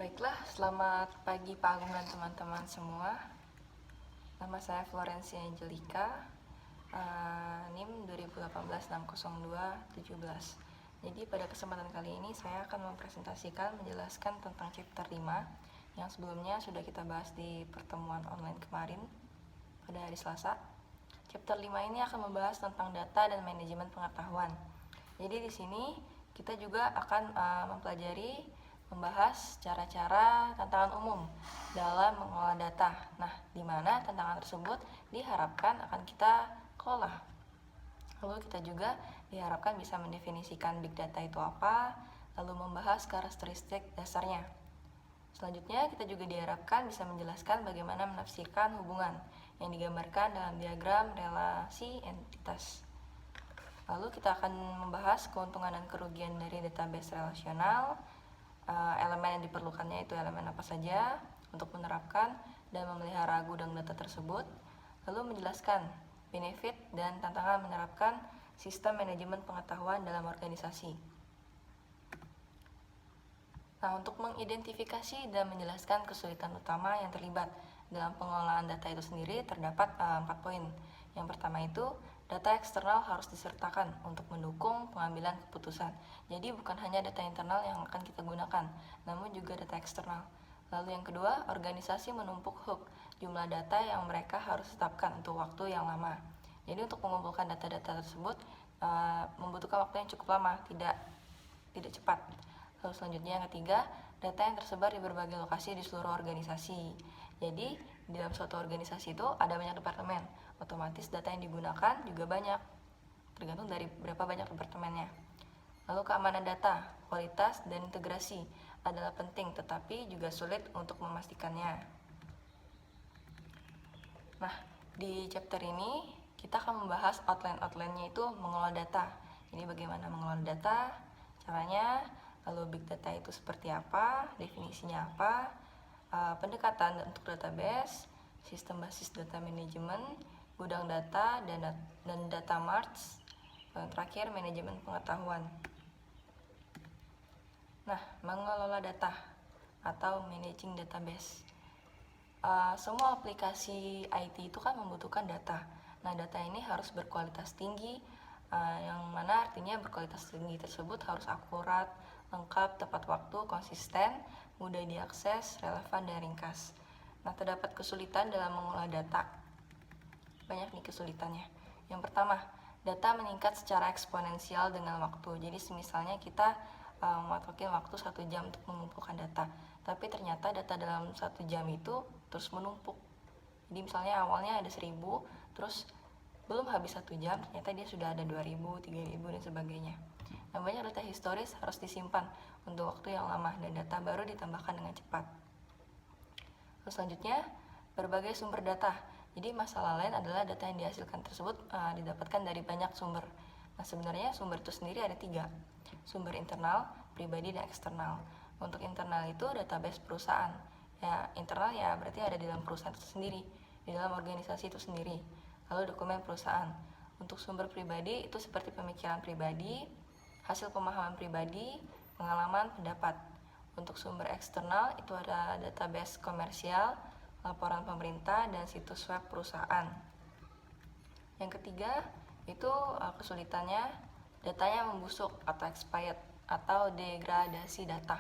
Baiklah, selamat pagi Pak Agung dan teman-teman semua. Nama saya Florencia Angelica, NIM 2018602717. Jadi pada kesempatan kali ini saya akan menjelaskan tentang chapter 5 yang sebelumnya sudah kita bahas di pertemuan online kemarin pada hari Selasa. Chapter 5 ini akan membahas tentang data dan manajemen pengetahuan. Jadi di sini kita juga akan membahas cara-cara tantangan umum dalam mengolah data. Nah, di mana tantangan tersebut diharapkan akan kita kelola. Lalu kita juga diharapkan bisa mendefinisikan big data itu apa, lalu membahas karakteristik dasarnya. Selanjutnya, kita juga diharapkan bisa menjelaskan bagaimana menafsirkan hubungan yang digambarkan dalam diagram relasi entitas. Lalu kita akan membahas keuntungan dan kerugian dari database relasional, elemen yang diperlukannya itu elemen apa saja untuk menerapkan dan memelihara gudang data tersebut, lalu menjelaskan benefit dan tantangan menerapkan sistem manajemen pengetahuan dalam organisasi. Nah, untuk mengidentifikasi dan menjelaskan kesulitan utama yang terlibat dalam pengelolaan data itu sendiri terdapat 4 poin. Yang pertama itu, data eksternal harus disertakan untuk mendukung pengambilan keputusan. Jadi bukan hanya data internal yang akan kita gunakan, namun juga data eksternal. Lalu yang kedua, organisasi menumpuk hook jumlah data yang mereka harus tetapkan untuk waktu yang lama. Jadi untuk mengumpulkan data-data tersebut membutuhkan waktu yang cukup lama, tidak cepat. Lalu selanjutnya yang ketiga, data yang tersebar di berbagai lokasi di seluruh organisasi. Jadi di dalam suatu organisasi itu ada banyak departemen, otomatis data yang digunakan juga banyak, tergantung dari berapa banyak departemennya. Lalu keamanan data, kualitas, dan integrasi adalah penting tetapi juga sulit untuk memastikannya. Nah, di chapter ini kita akan membahas outline-nya itu mengolah data. Jadi bagaimana mengolah data, caranya, lalu big data itu seperti apa, definisinya apa, pendekatan untuk database, sistem basis data manajemen, gudang data, dan data marts, dan terakhir manajemen pengetahuan. Nah, mengelola data atau managing database. Semua aplikasi IT itu kan membutuhkan data. Nah, data ini harus berkualitas tinggi, yang mana artinya berkualitas tinggi tersebut harus akurat, lengkap, tepat waktu, konsisten, mudah diakses, relevan, dan ringkas. Nah, terdapat kesulitan dalam mengolah data. Banyak nih kesulitannya. Yang pertama, data meningkat secara eksponensial dengan waktu. Jadi misalnya kita mematokin waktu 1 jam untuk mengumpulkan data, tapi ternyata data dalam 1 jam itu terus menumpuk. Jadi misalnya awalnya ada 1000, terus belum habis 1 jam, ternyata dia sudah ada 2000, 3000, dan sebagainya. Nah, banyak data historis harus disimpan untuk waktu yang lama dan data baru ditambahkan dengan cepat. Terus selanjutnya, berbagai sumber data. Jadi masalah lain adalah data yang dihasilkan tersebut didapatkan dari banyak sumber. Nah, sebenarnya sumber itu sendiri ada 3. Sumber internal, pribadi, dan eksternal. Untuk internal itu database perusahaan. Ya, internal ya berarti ada di dalam perusahaan itu sendiri, di dalam organisasi itu sendiri. Lalu dokumen perusahaan. Untuk sumber pribadi itu seperti pemikiran pribadi, hasil pemahaman pribadi, pengalaman, pendapat. Untuk sumber eksternal itu ada database komersial, laporan pemerintah, dan situs web perusahaan. Yang ketiga itu kesulitannya datanya membusuk atau expired atau degradasi data.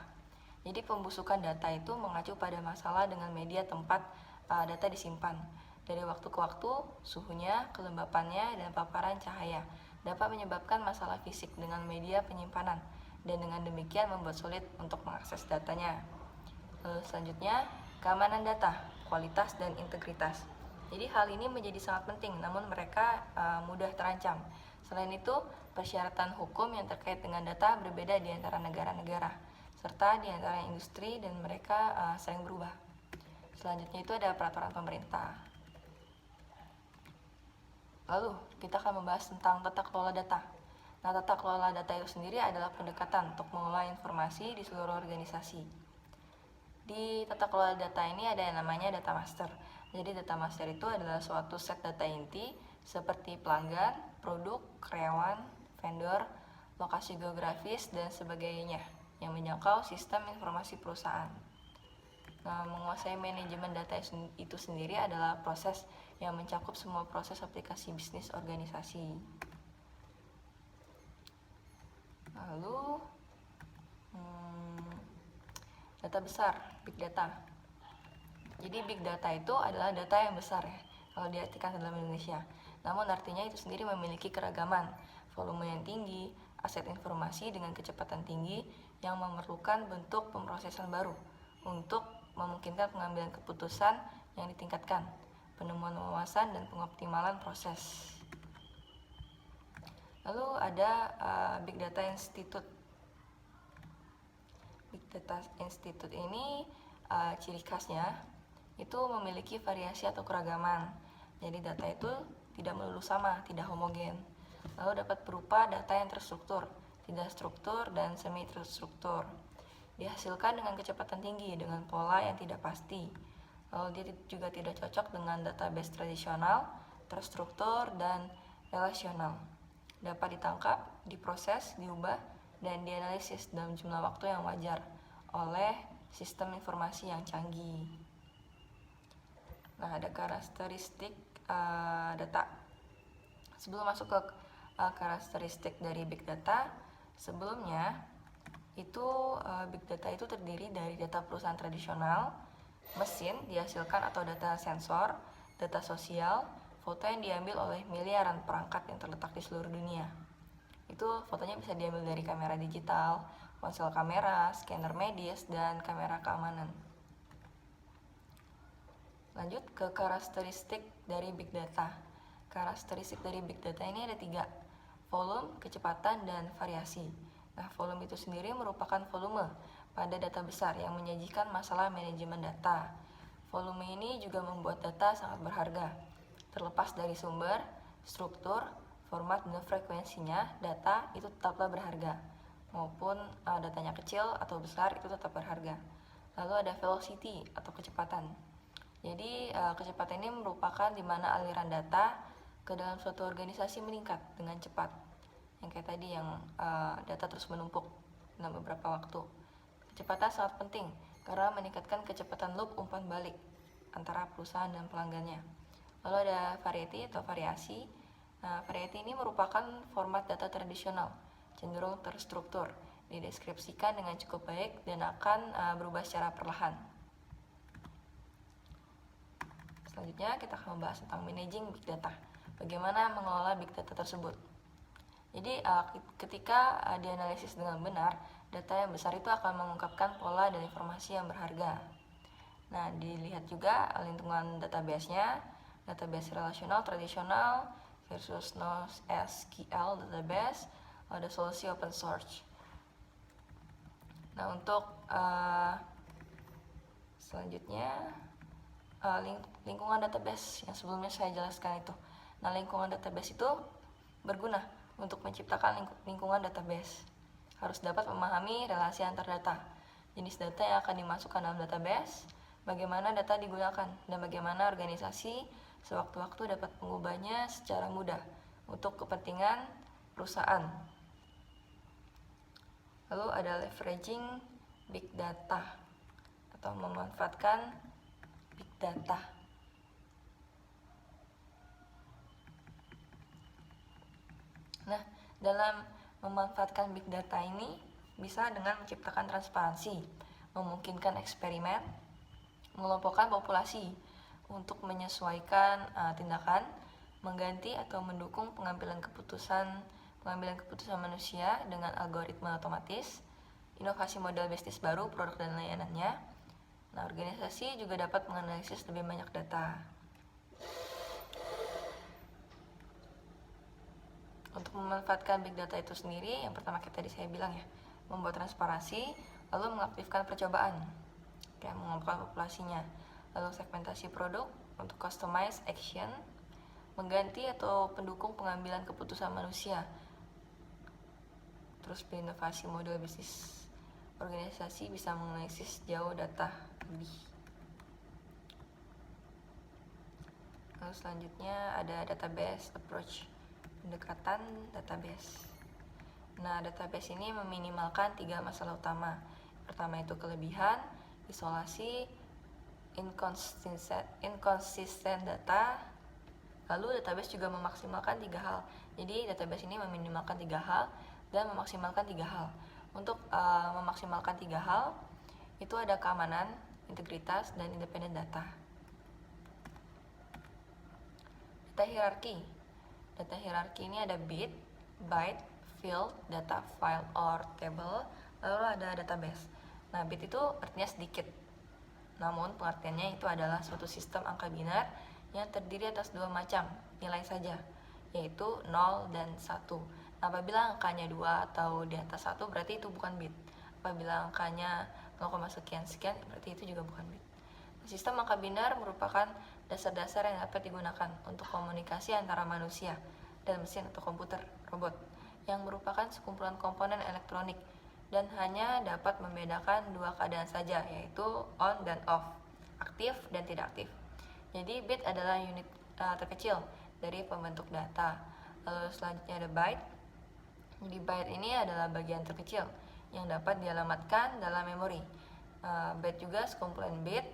Jadi pembusukan data itu mengacu pada masalah dengan media tempat data disimpan. Dari waktu ke waktu, suhunya, kelembapannya, dan paparan cahaya dapat menyebabkan masalah fisik dengan media penyimpanan, dan dengan demikian membuat sulit untuk mengakses datanya. Lalu selanjutnya, keamanan data, kualitas, dan integritas. Jadi hal ini menjadi sangat penting, namun mereka mudah terancam. Selain itu, persyaratan hukum yang terkait dengan data berbeda di antara negara-negara, serta di antara industri, dan mereka sering berubah. Selanjutnya itu ada peraturan pemerintah. Lalu, kita akan membahas tentang tata kelola data. Nah, tata kelola data itu sendiri adalah pendekatan untuk mengolah informasi di seluruh organisasi. Di tata kelola data ini ada yang namanya data master. Jadi data master itu adalah suatu set data inti seperti pelanggan, produk, karyawan, vendor, lokasi geografis, dan sebagainya yang menjangkau sistem informasi perusahaan. Nah, menguasai manajemen data itu sendiri adalah proses yang mencakup semua proses aplikasi bisnis organisasi. Lalu, data besar, big data. Jadi big data itu adalah data yang besar ya, kalau diartikan dalam Indonesia. Namun artinya itu sendiri memiliki keragaman, volume yang tinggi, aset informasi dengan kecepatan tinggi yang memerlukan bentuk pemrosesan baru untuk memungkinkan pengambilan keputusan yang ditingkatkan, penemuan wawasan dan pengoptimalan proses. Lalu ada Big Data Institute. Big Data Institute ini ciri khasnya itu memiliki variasi atau keragaman. Jadi data itu tidak melulu sama, tidak homogen. Lalu dapat berupa data yang terstruktur, tidak struktur, dan semi terstruktur. Dihasilkan dengan kecepatan tinggi dengan pola yang tidak pasti. Lalu dia juga tidak cocok dengan database tradisional, terstruktur, dan relasional. Dapat ditangkap, diproses, diubah, dan dianalisis dalam jumlah waktu yang wajar oleh sistem informasi yang canggih. Nah, ada karakteristik data. Sebelum masuk ke karakteristik dari big data, sebelumnya itu big data itu terdiri dari data perusahaan tradisional, mesin dihasilkan atau data sensor, data sosial, foto yang diambil oleh miliaran perangkat yang terletak di seluruh dunia. Itu fotonya bisa diambil dari kamera digital, ponsel kamera, scanner medis, dan kamera keamanan. Lanjut ke karakteristik dari big data. Karakteristik dari big data ini ada 3, volume, kecepatan, dan variasi. Nah, volume itu sendiri merupakan volume pada data besar yang menyajikan masalah manajemen data. Volume ini juga membuat data sangat berharga. Terlepas dari sumber, struktur, format, dan frekuensinya, data itu tetaplah berharga. Maupun datanya kecil atau besar itu tetap berharga. Lalu ada velocity atau kecepatan. Jadi kecepatan ini merupakan di mana aliran data ke dalam suatu organisasi meningkat dengan cepat. Yang kayak tadi yang data terus menumpuk dalam beberapa waktu. Kecepatan sangat penting karena meningkatkan kecepatan loop umpan balik antara perusahaan dan pelanggannya. Lalu ada variety atau variasi. Nah, variety ini merupakan format data tradisional, cenderung terstruktur, dideskripsikan dengan cukup baik dan akan berubah secara perlahan. Selanjutnya kita akan membahas tentang managing big data. Bagaimana mengelola big data tersebut. Jadi ketika dianalisis dengan benar, data yang besar itu akan mengungkapkan pola dan informasi yang berharga. Nah, dilihat juga lingkungan database-nya, database relasional tradisional versus NoSQL database, ada solusi open source. Nah, untuk selanjutnya lingkungan database yang sebelumnya saya jelaskan itu. Nah, lingkungan database itu berguna untuk menciptakan lingkungan database. Harus dapat memahami relasi antar data, jenis data yang akan dimasukkan dalam database, bagaimana data digunakan, dan bagaimana organisasi sewaktu-waktu dapat mengubahnya secara mudah untuk kepentingan perusahaan. Lalu ada leveraging big data atau memanfaatkan big data. Nah, dalam memanfaatkan big data ini bisa dengan menciptakan transparansi, memungkinkan eksperimen, mengelompokkan populasi untuk menyesuaikan tindakan, mengganti atau mendukung pengambilan keputusan manusia dengan algoritma otomatis, inovasi model bisnis baru, produk dan layanannya. Nah, organisasi juga dapat menganalisis lebih banyak data. Untuk memanfaatkan big data itu sendiri, yang pertama tadi saya bilang ya, membuat transparansi, lalu mengaktifkan percobaan, kayak mengelompokkan populasinya, lalu segmentasi produk untuk customize action, mengganti atau pendukung pengambilan keputusan manusia, terus berinovasi model bisnis. Organisasi bisa menganalisis jauh data lebih. Lalu selanjutnya ada database approach, pendekatan database. Nah, database ini meminimalkan 3 masalah utama. Pertama itu kelebihan, isolasi, inconsistent data. Lalu database juga memaksimalkan 3 hal. Jadi database ini meminimalkan 3 hal dan memaksimalkan 3 hal. Untuk memaksimalkan 3 hal itu ada keamanan, integritas, dan independen data. Data hierarki. Data hierarki ini ada bit, byte, field, data file or table, lalu ada database. Nah, bit itu artinya sedikit. Namun pengertiannya itu adalah suatu sistem angka binar yang terdiri atas 2 macam nilai saja, yaitu 0 dan 1. Nah, apabila angkanya 2 atau di atas 1 berarti itu bukan bit. Apabila angkanya 0, sekian berarti itu juga bukan bit. Sistem angka binar merupakan dasar-dasar yang dapat digunakan untuk komunikasi antara manusia dan mesin atau komputer, robot, yang merupakan sekumpulan komponen elektronik dan hanya dapat membedakan 2 keadaan saja, yaitu on dan off, aktif dan tidak aktif. Jadi bit adalah unit terkecil dari pembentuk data. Lalu selanjutnya ada byte. Jadi byte ini adalah bagian terkecil yang dapat dialamatkan dalam memori. Byte juga sekumpulan bit,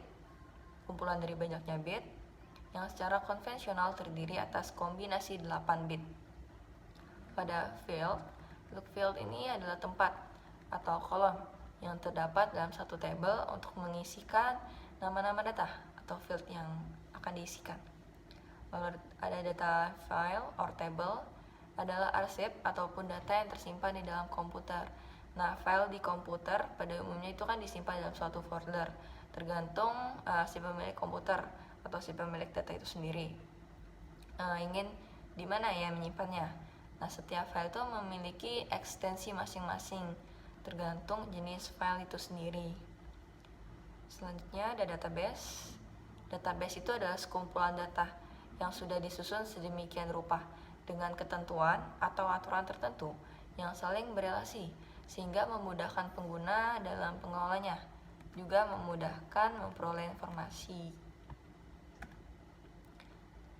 kumpulan dari banyaknya bit yang secara konvensional terdiri atas kombinasi 8 bit. Pada field, field ini adalah tempat atau kolom yang terdapat dalam satu table untuk mengisikan nama-nama data atau field yang akan diisikan. Lalu ada data file or table, adalah arsip ataupun data yang tersimpan di dalam komputer. Nah, file di komputer pada umumnya itu kan disimpan dalam suatu folder, tergantung si pemilik komputer atau si pemilik data itu sendiri ingin di mana ya menyimpannya. Nah, setiap file itu memiliki ekstensi masing-masing, tergantung jenis file itu sendiri. Selanjutnya ada database. Database itu adalah sekumpulan data yang sudah disusun sedemikian rupa dengan ketentuan atau aturan tertentu yang saling berelasi sehingga memudahkan pengguna dalam pengolahnya, juga memudahkan memperoleh informasi.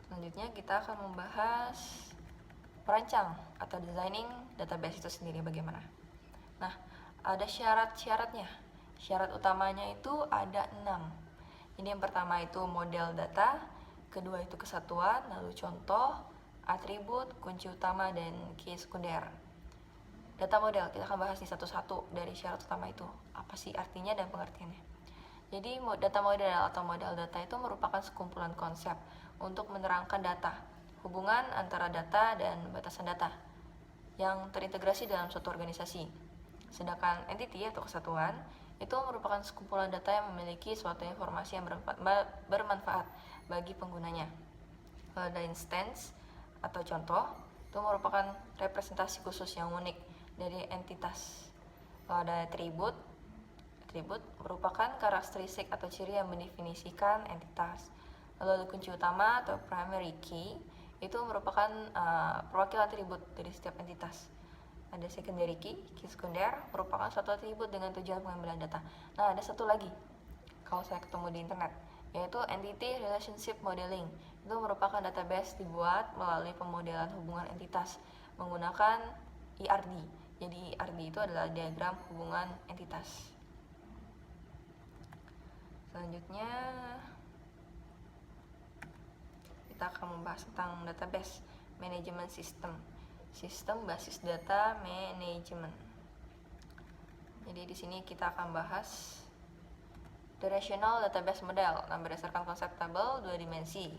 Selanjutnya kita akan membahas perancang atau designing database itu sendiri bagaimana. Nah, ada syarat-syaratnya. Syarat utamanya itu ada 6. Ini yang pertama itu model data, kedua itu kesatuan, lalu contoh, atribut, kunci utama, dan key sekunder. Data model, kita akan bahas nih satu-satu dari syarat utama itu. Apa sih artinya dan pengertiannya. Jadi data model atau model data itu merupakan sekumpulan konsep untuk menerangkan data, hubungan antara data dan batasan data yang terintegrasi dalam suatu organisasi. Sedangkan entity atau kesatuan itu merupakan sekumpulan data yang memiliki suatu informasi yang bermanfaat bagi penggunanya. Kalau ada instance atau contoh, itu merupakan representasi khusus yang unik dari entitas. Kalau ada atribut merupakan karakteristik atau ciri yang mendefinisikan entitas. Lalu ada kunci utama atau primary key, itu merupakan perwakilan atribut dari setiap entitas. Ada secondary key sekunder, merupakan suatu atribut dengan tujuan pengambilan data. Nah, ada satu lagi, kalau saya ketemu di internet, yaitu Entity Relationship Modeling. Itu merupakan database dibuat melalui pemodelan hubungan entitas menggunakan IRD. Jadi IRD itu adalah diagram hubungan entitas. Selanjutnya kita akan membahas tentang database management system. Sistem basis data management. Jadi di sini kita akan bahas the rational database model. Nah, berdasarkan konsep tabel 2 dimensi,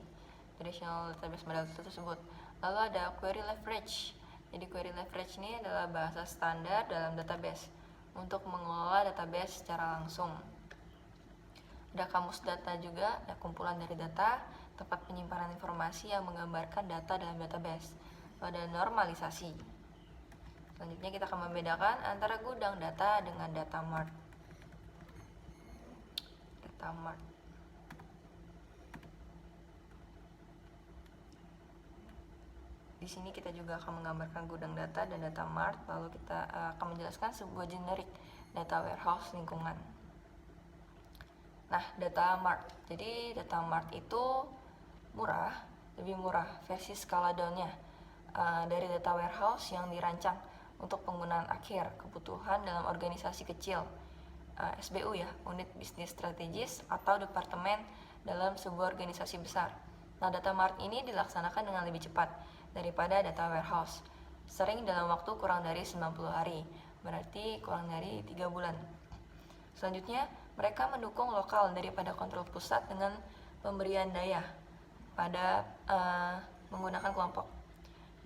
the rational database model tersebut. Lalu ada query leverage. Jadi query leverage ini adalah bahasa standar dalam database untuk mengelola database secara langsung. Ada kamus data juga, ada kumpulan dari data, tempat penyimpanan informasi yang menggambarkan data dalam database. Ada normalisasi. Selanjutnya kita akan membedakan antara gudang data dengan data mart. Data mart. Di sini kita juga akan menggambarkan gudang data dan data mart, lalu kita akan menjelaskan sebuah generik data warehouse lingkungan. Nah, data mart. Jadi data mart itu murah, lebih murah versi skala down-nya dari data warehouse yang dirancang untuk penggunaan akhir kebutuhan dalam organisasi kecil. SBU ya, unit bisnis strategis atau departemen dalam sebuah organisasi besar. Nah, data mart ini dilaksanakan dengan lebih cepat daripada data warehouse, sering dalam waktu kurang dari 90 hari, berarti kurang dari 3 bulan. Selanjutnya, mereka mendukung lokal daripada kontrol pusat dengan pemberian daya pada menggunakan kelompok.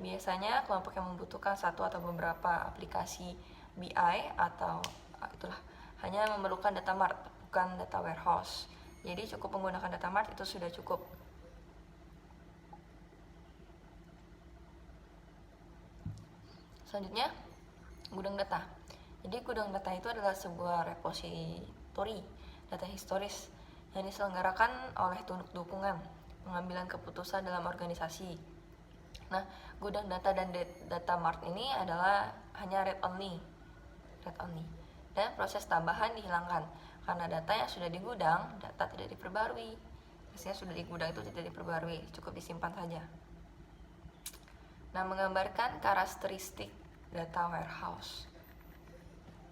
Biasanya kelompok yang membutuhkan satu atau beberapa aplikasi BI atau itulah hanya memerlukan data mart, bukan data warehouse. Jadi cukup menggunakan data mart itu sudah cukup. Selanjutnya, gudang data. Jadi gudang data itu adalah sebuah repositori data historis yang diselenggarakan oleh tunduk dukungan pengambilan keputusan dalam organisasi. Nah, gudang data dan data mart ini adalah hanya read only, dan proses tambahan dihilangkan karena data yang sudah di gudang, data tidak diperbarui. Biasanya sudah di gudang itu tidak diperbarui, cukup disimpan saja. Nah, menggambarkan karakteristik data warehouse.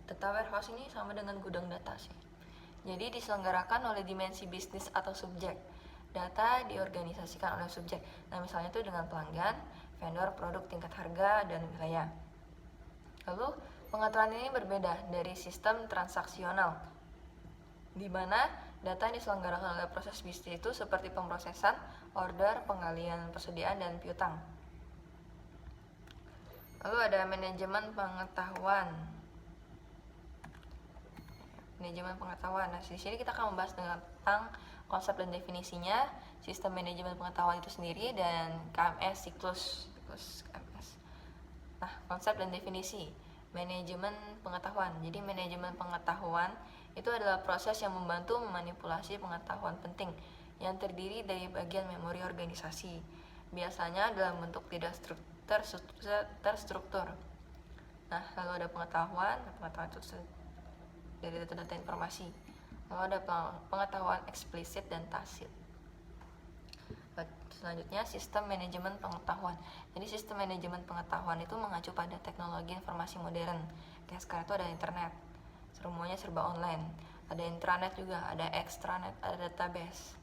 Data warehouse ini sama dengan gudang data sih. Jadi diselenggarakan oleh dimensi bisnis atau subjek. Data diorganisasikan oleh subjek. Nah, misalnya itu dengan pelanggan, vendor, produk, tingkat harga, dan wilayah. Lalu, pengaturan ini berbeda dari sistem transaksional, di mana data yang diselenggarakan oleh proses bisnis itu seperti pemrosesan, order, pengalian persediaan, dan piutang. Lalu ada manajemen pengetahuan. Nah, di sini kita akan membahas tentang konsep dan definisinya, sistem manajemen pengetahuan itu sendiri, dan KMS, siklus KMS. Nah, konsep dan definisi manajemen pengetahuan. Jadi manajemen pengetahuan itu adalah proses yang membantu memanipulasi pengetahuan penting yang terdiri dari bagian memori organisasi, biasanya dalam bentuk tidak terstruktur. Nah, lalu ada pengetahuan itu dari data-data informasi. Lalu ada pengetahuan eksplisit dan tacit. Selanjutnya, sistem manajemen pengetahuan. Jadi sistem manajemen pengetahuan itu mengacu pada teknologi informasi modern. Kayak sekarang itu ada internet, semuanya serba online. Ada intranet juga, ada extranet, ada database.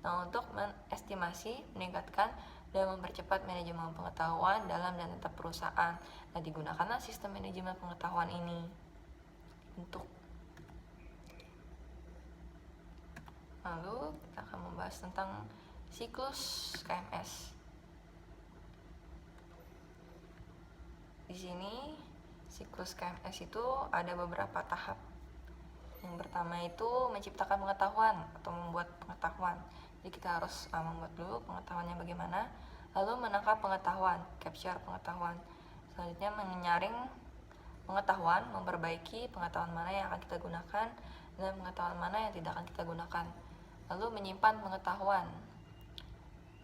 Nah, untuk mengestimasi, meningkatkan, dan mempercepat manajemen pengetahuan dalam dan antar perusahaan. Nah, digunakanlah sistem manajemen pengetahuan ini untuk. Lalu kita akan membahas tentang siklus KMS. Di sini siklus KMS itu ada beberapa tahap. Yang pertama itu menciptakan pengetahuan atau membuat pengetahuan. Jadi kita harus membuat dulu pengetahuannya bagaimana, lalu menangkap pengetahuan, capture pengetahuan. Selanjutnya menyaring pengetahuan, memperbaiki pengetahuan mana yang akan kita gunakan dan pengetahuan mana yang tidak akan kita gunakan. Lalu menyimpan pengetahuan,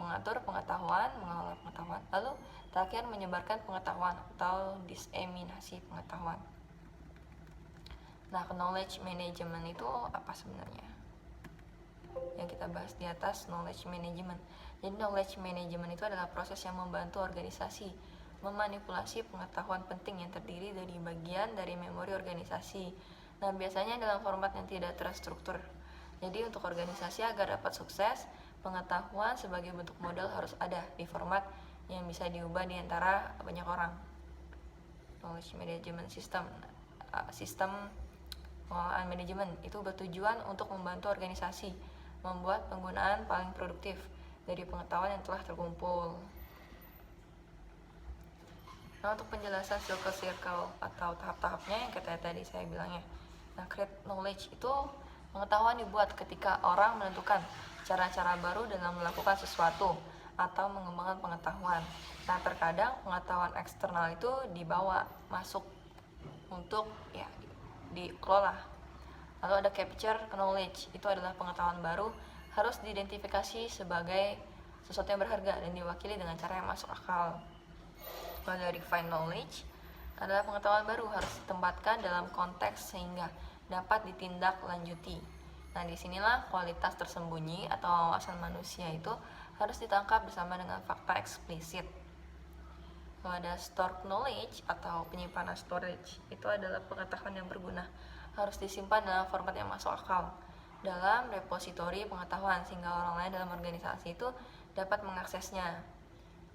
mengatur pengetahuan, mengelola pengetahuan. Lalu terakhir menyebarkan pengetahuan atau diseminasi pengetahuan. Nah, knowledge management itu apa sebenarnya? Yang kita bahas di atas, knowledge management. Jadi knowledge management itu adalah proses yang membantu organisasi memanipulasi pengetahuan penting yang terdiri dari bagian dari memori organisasi. Nah, biasanya dalam format yang tidak terstruktur. Jadi untuk organisasi agar dapat sukses, pengetahuan sebagai bentuk modal harus ada di format yang bisa diubah di antara banyak orang. Knowledge management system, sistem pengelolaan manajemen itu bertujuan untuk membantu organisasi membuat penggunaan paling produktif dari pengetahuan yang telah terkumpul. Nah, untuk penjelasan circle atau tahap-tahapnya yang tadi saya bilangnya. Nah, create knowledge itu pengetahuan dibuat ketika orang menentukan cara-cara baru dalam melakukan sesuatu atau mengembangkan pengetahuan. Nah, terkadang pengetahuan eksternal itu dibawa masuk untuk dikelola. Lalu ada capture knowledge, itu adalah pengetahuan baru harus diidentifikasi sebagai sesuatu yang berharga dan diwakili dengan cara yang masuk akal. Lalu refine knowledge adalah pengetahuan baru harus ditempatkan dalam konteks sehingga dapat ditindaklanjuti. Nah, disinilah kualitas tersembunyi atau wawasan manusia itu harus ditangkap bersama dengan fakta eksplisit. Lalu ada store knowledge atau penyimpanan storage, itu adalah pengetahuan yang berguna harus disimpan dalam format yang masuk akal dalam repositori pengetahuan sehingga orang lain dalam organisasi itu dapat mengaksesnya.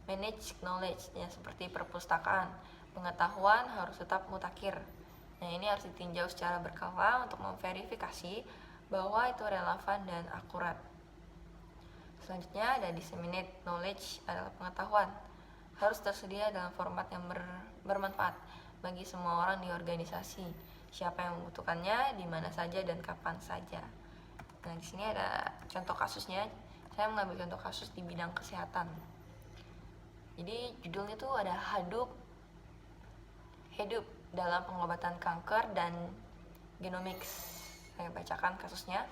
Manage knowledge, ya seperti perpustakaan, pengetahuan harus tetap mutakhir. Nah, ini harus ditinjau secara berkala untuk memverifikasi bahwa itu relevan dan akurat. Selanjutnya ada disseminate knowledge adalah pengetahuan. Harus tersedia dalam format yang bermanfaat bagi semua orang di organisasi. Siapa yang membutuhkannya, di mana saja dan kapan saja. Nah, di sini ada contoh kasusnya. Saya mengambil contoh kasus di bidang kesehatan. Jadi judulnya tuh ada Hadoop dalam pengobatan kanker dan genomics. Saya bacakan kasusnya.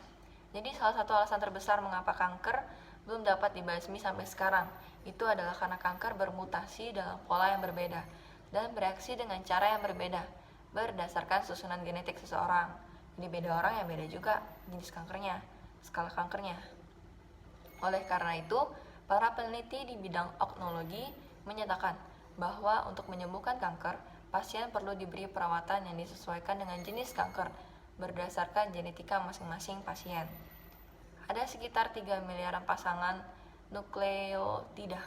Jadi salah satu alasan terbesar mengapa kanker belum dapat dibasmi sampai sekarang itu adalah karena kanker bermutasi dalam pola yang berbeda dan bereaksi dengan cara yang berbeda berdasarkan susunan genetik seseorang. Jadi beda orang ya beda juga jenis kankernya, skala kankernya. Oleh karena itu, para peneliti di bidang opnologi menyatakan bahwa untuk menyembuhkan kanker, pasien perlu diberi perawatan yang disesuaikan dengan jenis kanker berdasarkan genetika masing-masing pasien. Ada sekitar 3 miliaran pasangan nukleotida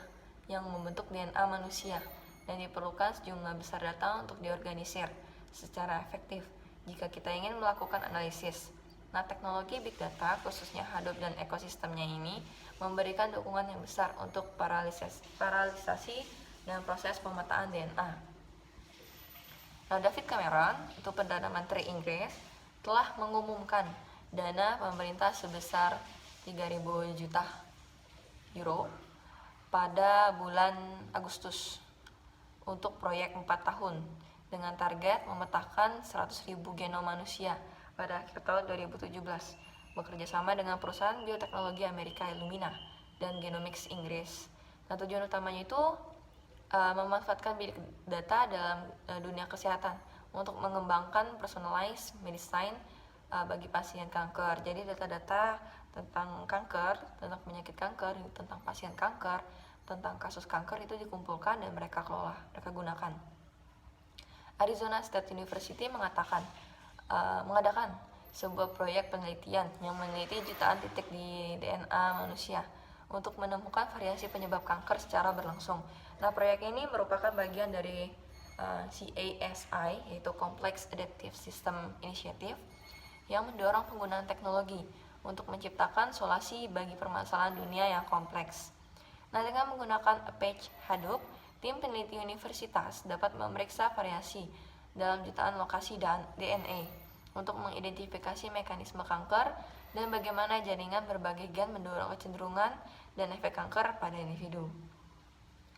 yang membentuk DNA manusia dan diperlukan sejumlah besar data untuk diorganisir secara efektif jika kita ingin melakukan analisis. Nah, teknologi big data khususnya Hadoop dan ekosistemnya ini memberikan dukungan yang besar untuk paralisasi dan proses pemetaan DNA. Nah, David Cameron, itu Perdana Menteri Inggris, telah mengumumkan dana pemerintah sebesar 3.000 juta euro pada bulan Agustus untuk proyek 4 tahun dengan target memetakan 100.000 genom manusia pada akhir tahun 2017 bekerja sama dengan perusahaan bioteknologi Amerika Illumina dan Genomics Inggris. Nah, tujuan utamanya itu memanfaatkan big data dalam dunia kesehatan untuk mengembangkan personalized medicine bagi pasien kanker. Jadi data-data tentang kanker, tentang penyakit kanker, tentang pasien kanker, tentang kasus kanker itu dikumpulkan dan mereka kelola, mereka gunakan. Arizona State University mengadakan sebuah proyek penelitian yang meneliti jutaan titik di DNA manusia untuk menemukan variasi penyebab kanker secara berlangsung. Nah, proyek ini merupakan bagian dari CASI, yaitu Complex Adaptive System Initiative, yang mendorong penggunaan teknologi untuk menciptakan solusi bagi permasalahan dunia yang kompleks. Nah, dengan menggunakan Apache Hadoop, tim peneliti universitas dapat memeriksa variasi dalam jutaan lokasi DNA untuk mengidentifikasi mekanisme kanker dan bagaimana jaringan berbagai gen mendorong kecenderungan dan efek kanker pada individu.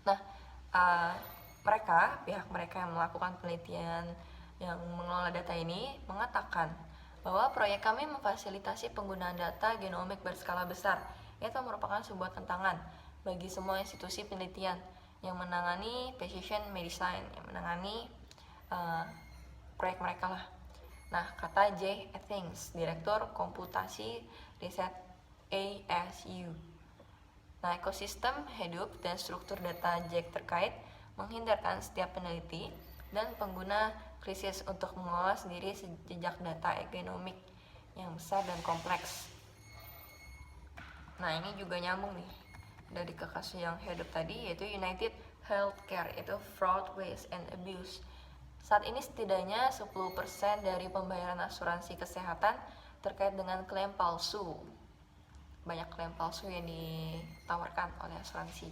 Nah, pihak mereka yang melakukan penelitian yang mengelola data ini mengatakan bahwa proyek kami memfasilitasi penggunaan data genomik berskala besar, yaitu merupakan sebuah tantangan bagi semua institusi penelitian yang menangani precision medicine, yang menangani proyek mereka lah. Nah, kata Jay Atkins, Direktur Komputasi Riset ASU. Nah, ekosistem Hadoop dan struktur data Jack terkait menghindarkan setiap peneliti dan pengguna krisis untuk mengolah sendiri jejak data genomik yang besar dan kompleks. Nah, ini juga nyambung nih dari ke kasus yang Hadoop tadi, yaitu United Healthcare, itu fraud, waste, and abuse. Saat ini setidaknya 10% dari pembayaran asuransi kesehatan terkait dengan klaim palsu. Banyak klaim palsu yang ditawarkan oleh asuransi.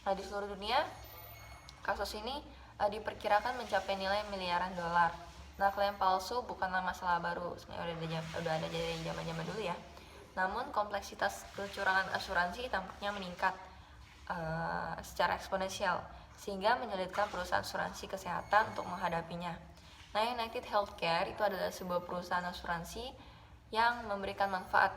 Nah, di seluruh dunia, kasus ini diperkirakan mencapai nilai miliaran dolar. Nah, klaim palsu bukanlah masalah baru, sebenarnya udah ada dari zaman-zaman dulu ya. Namun kompleksitas kecurangan asuransi tampaknya meningkat secara eksponensial, sehingga menyulitkan perusahaan asuransi kesehatan untuk menghadapinya. Nah, United Healthcare itu adalah sebuah perusahaan asuransi yang memberikan manfaat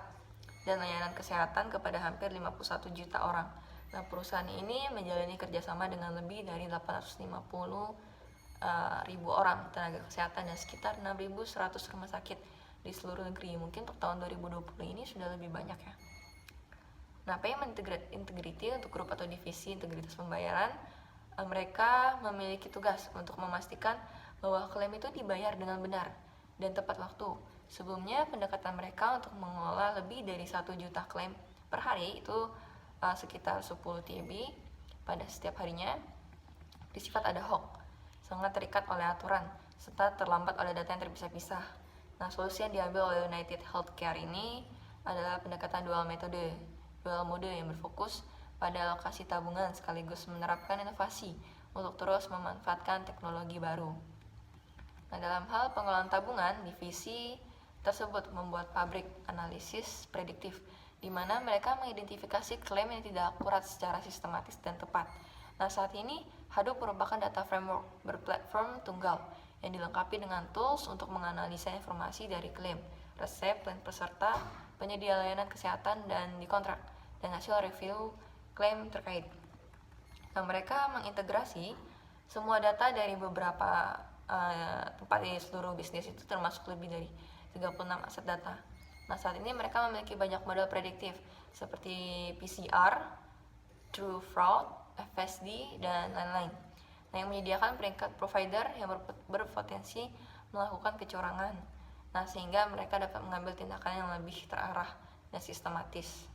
dan layanan kesehatan kepada hampir 51 juta orang. Nah, perusahaan ini menjalani kerjasama dengan lebih dari 850 ribu orang tenaga kesehatan dan sekitar 6.100 rumah sakit di seluruh negeri. Mungkin untuk tahun 2020 ini sudah lebih banyak ya. Nah, payment integrity untuk grup atau divisi integritas pembayaran, mereka memiliki tugas untuk memastikan bahwa klaim itu dibayar dengan benar dan tepat waktu. Sebelumnya, pendekatan mereka untuk mengelola lebih dari 1 juta klaim per hari, itu sekitar 10 TB pada setiap harinya, bersifat ad hoc, sangat terikat oleh aturan, serta terlambat oleh data yang terpisah-pisah. Nah, solusi yang diambil oleh United Healthcare ini adalah pendekatan dual mode yang berfokus pada alokasi tabungan sekaligus menerapkan inovasi untuk terus memanfaatkan teknologi baru. Nah, dalam hal pengelolaan tabungan, divisi tersebut membuat pabrik analisis prediktif, di mana mereka mengidentifikasi klaim yang tidak akurat secara sistematis dan tepat. Nah, saat ini Hadoop merupakan data framework berplatform tunggal yang dilengkapi dengan tools untuk menganalisa informasi dari klaim, resep, dan peserta, penyedia layanan kesehatan, dan dikontrak, dan hasil review klaim terkait. Nah, mereka mengintegrasi semua data dari beberapa tempat di seluruh bisnis itu, termasuk lebih dari 36 aset data. Nah, saat ini mereka memiliki banyak model prediktif seperti PCR, True Fraud, FSD, dan lain-lain. Nah, yang menyediakan peringkat provider yang berpotensi melakukan kecurangan. Nah, sehingga mereka dapat mengambil tindakan yang lebih terarah dan sistematis.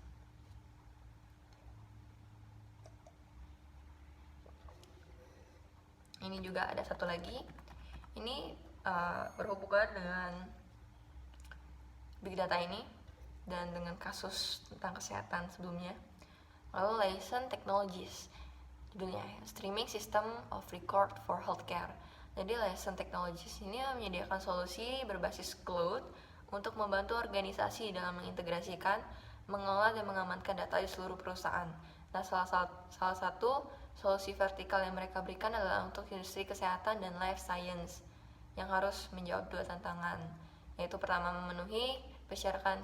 Ini juga ada satu lagi. Ini berhubungan dengan big data ini dan dengan kasus tentang kesehatan sebelumnya. Lalu Liaison Technologies, judulnya Streaming System of Record for Healthcare. Jadi Liaison Technologies ini menyediakan solusi berbasis cloud untuk membantu organisasi dalam mengintegrasikan, mengelola, dan mengamankan data di seluruh perusahaan. Nah, salah satu solusi vertikal yang mereka berikan adalah untuk industri kesehatan dan life science yang harus menjawab 2 tantangan, yaitu pertama, memenuhi persyaratan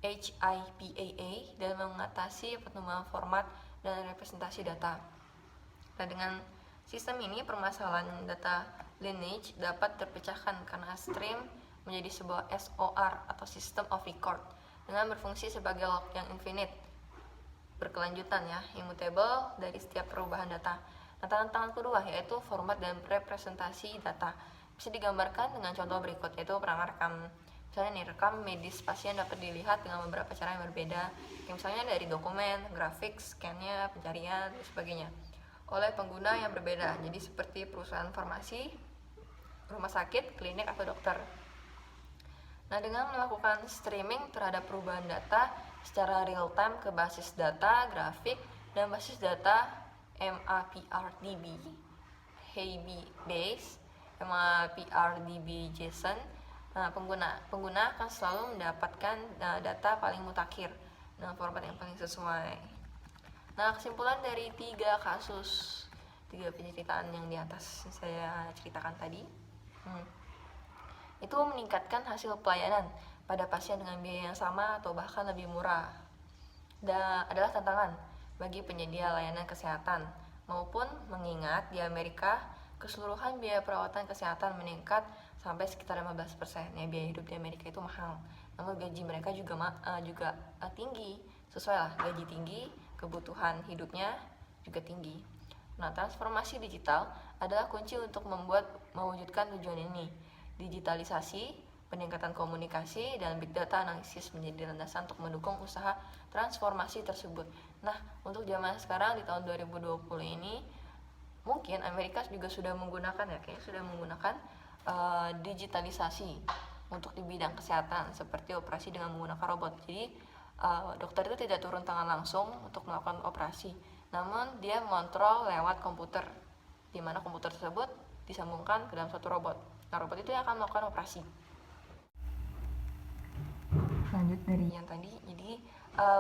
HIPAA dan mengatasi pertumbuhan format dan representasi data. Nah, dengan sistem ini, permasalahan data lineage dapat terpecahkan karena stream menjadi sebuah SOR atau System of Record dengan berfungsi sebagai log yang infinite, berkelanjutan ya, immutable dari setiap perubahan data. Nah, tantangan kedua yaitu format dan representasi data. Bisa digambarkan dengan contoh berikut, yaitu pertama, rekam. Misalnya nih, rekam medis pasien dapat dilihat dengan beberapa cara yang berbeda, misalnya dari dokumen, grafik, scan-nya, pencarian, dan sebagainya, oleh pengguna yang berbeda. Jadi seperti perusahaan farmasi, rumah sakit, klinik, atau dokter. Nah, dengan melakukan streaming terhadap perubahan data secara real time ke basis data, grafik, dan basis data MAPRDB, HBase, MAPRDB JSON, pengguna akan selalu mendapatkan data paling mutakhir dengan format yang paling sesuai. Nah, kesimpulan dari 3 penceritaan yang di atas saya ceritakan tadi, itu meningkatkan hasil pelayanan pada pasien dengan biaya yang sama atau bahkan lebih murah. Dan adalah tantangan bagi penyedia layanan kesehatan, maupun mengingat di Amerika keseluruhan biaya perawatan kesehatan meningkat sampai sekitar 15%. Ya, biaya hidup di Amerika itu mahal. Namun gaji mereka juga tinggi. Sesuai lah, gaji tinggi, kebutuhan hidupnya juga tinggi. Nah, transformasi digital adalah kunci untuk mewujudkan tujuan ini. Digitalisasi, peningkatan komunikasi, dan big data analisis menjadi landasan untuk mendukung usaha transformasi tersebut. Nah, untuk zaman sekarang di tahun 2020 ini, mungkin Amerika juga sudah menggunakan digitalisasi untuk di bidang kesehatan, seperti operasi dengan menggunakan robot. Jadi dokter itu tidak turun tangan langsung untuk melakukan operasi, namun dia mengontrol lewat komputer, di mana komputer tersebut disambungkan ke dalam suatu robot. Nah, robot itu yang akan melakukan operasi. Lanjut dari yang tadi, jadi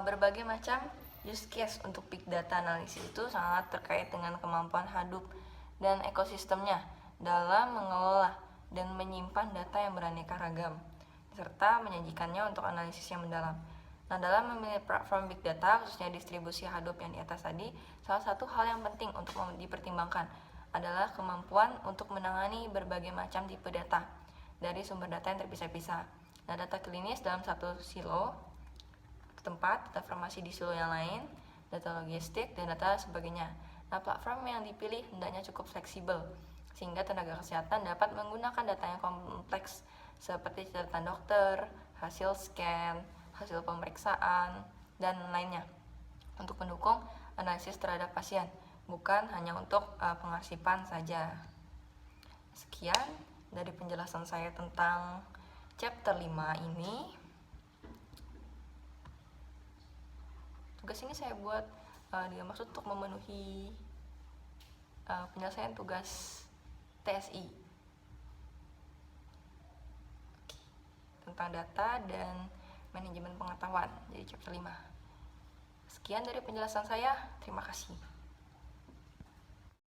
berbagai macam use case untuk big data analisis itu sangat terkait dengan kemampuan Hadoop dan ekosistemnya dalam mengelola dan menyimpan data yang beraneka ragam, serta menyajikannya untuk analisis yang mendalam. Nah, dalam memilih platform big data, khususnya distribusi Hadoop yang di atas tadi, salah satu hal yang penting untuk dipertimbangkan adalah kemampuan untuk menangani berbagai macam tipe data dari sumber data yang terpisah-pisah. Nah, data klinis dalam satu silo tempat, data farmasi di silo yang lain, data logistik, dan data sebagainya. Nah, platform yang dipilih hendaknya cukup fleksibel, sehingga tenaga kesehatan dapat menggunakan data yang teks seperti catatan dokter, hasil scan, hasil pemeriksaan, dan lainnya untuk mendukung analisis terhadap pasien, bukan hanya untuk pengarsipan saja. Sekian dari penjelasan saya tentang chapter 5 ini. Tugas ini saya buat dengan maksud untuk memenuhi penyelesaian tugas TSI tentang data dan manajemen pengetahuan, jadi chapter 5. Sekian dari penjelasan saya, terima kasih.